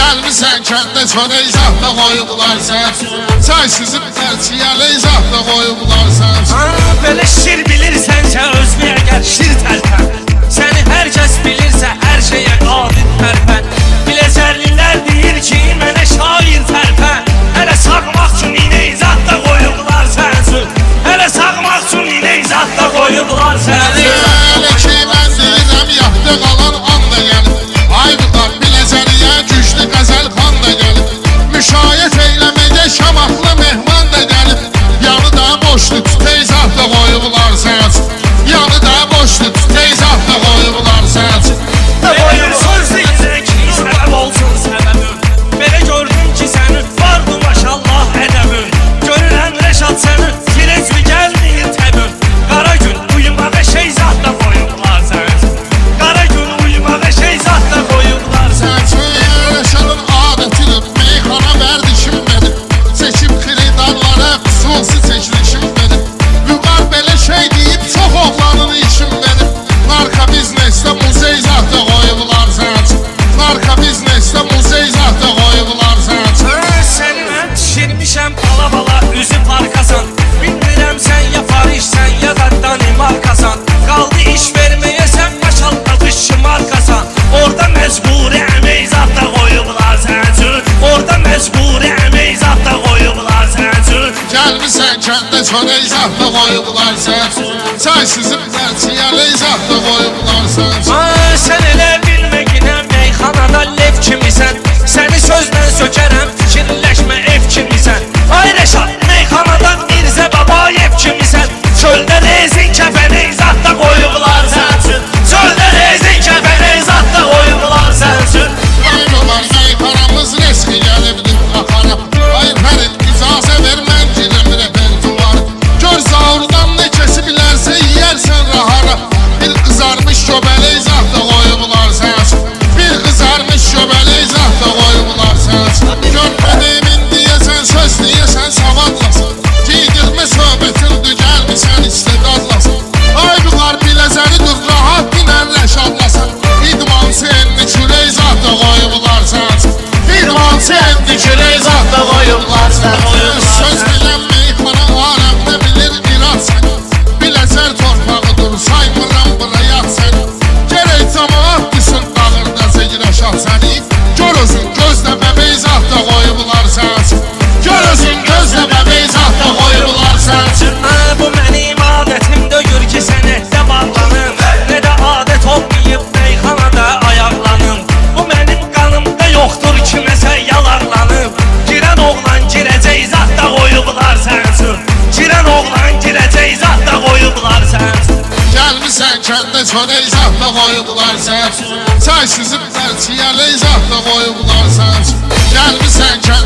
Gelmişsən kəndə çörək zahda qoyublar sən. Çay sizib tərçiyəli zahda qoyublar sən. Belə şir bilirsənsə özməyə gəl şir tərpən. Səni hər kəs bilirsə hər şeyə qadir tərpən. Biləcərlilər deyir ki mənə şair tərpən. Hələ sağmaq üçün inək zahda qoyublar sənsin. Hələ sağmaq üçün inək zahda qoyublar sənsin. Hələ ki mən deyirəm yaxda qalan anda gəlib. Aybıqlar Biləcəriyə güclü qəzəl xan da gəlib. Müşayiət eyləməyə şamaqlı mehman da gəlib. Yanı da boşlu tütey zahda qoyublar sənsin. Yanı da boşlu tütey zahda qoyublar sənsin. Belə sözlükdə ki səbəb olsun səbəbim. Belə gördüm ki sənin vardı maşallah ədəbin. Görürəm Rəşad sənin tirəcmi gəlməyir təbim. Qara gün uyumağa şey zahda qoyublar sənsin. Qara gün uyumağa şey zahda qoyublar sənsin. Rəşadın adətidir, meyxana vərdişim benim. Seçim xiridarlara xüsusi çəkilişim benim. Vüqar belə şey deyib çox oğlanın işim benim. Narka biznesdə muzey zahda qoyublar sənsin. Narka biznesdə muzey zahda qoyublar sənsin. Səni mən düşürmüşəm bala üzü parkasan. Bilmirəm sən ya Parişsən ya da Danimarkasan. Qaldı iş verməyə sən maşallah dış markasan. Orada məcburi əmək zahda qoyublar sənsin. Orada məcburi əmək zahda qoyublar sənsin. Gəlmişsən kəndə çörək zahda qoyublar sənsin. Çay sizib tərçiyəli zahda qoyublar sənsin. Sən elə bilməginə meyxanada lev kimisən. Səni sözlə sökərəm fikirləşmə ev kimisən. Ay Rəşad meyxanada Mirzə Babayev kimisən. Çöldə rezin kəfəni zahda qoyublar sənsin. Çöldə rezin kəfəni zahda qoyublar sənsin. Aynolar meyxanamız reski gəlibdir qaxara. Ay Fərid icazə ver mən girəm repertuara. Gör zaurdan ne kesi bilərsə yiyərsən rahara. Bir qızarmış göbələk zahda qoyublar sənsin. Bir qızarmış göbələk zahda qoyublar sənsin. Görmədiyim deyəsən söz deyəsən savadlasın. Giydirmə söhbətindir gəlmişsən istedadlasın. Ay bunlar Biləcəridir rahat dinən Rəşadlasın. İdmançı enli kürək zahda qoyublar sənsin. İdmançı enli kürək zahda qoyublar sənsin. Söz bilən meyxana aləmdə bilir irad səni. Biləcər torpağıdır saymıram bura yat səni. Gərək camaat düşün dağırda Rəşad səni. Gör özün gözlə bəbəy zahda qoyublar sənsin. Gör özün gözlə bəbəy zahda qoyublar sənsin. Bu mənim adətim döyür ki sənətdə bağlanım. Nə də adət olmayıb meyxanada ayaqlanım. Bu mənim qanımda yoxdur kiməsə yalarlanım. Girən oğlan girəcək zahda qoyublar sənsin. Girən oğlan girəcək zahda qoyublar sənsin. Gəlmişsən kəndə çörək zahda qoyublar sənsin. Çay sizib tərçiyəli zahda qoyublar sənsin. Gəlmişsən kəndə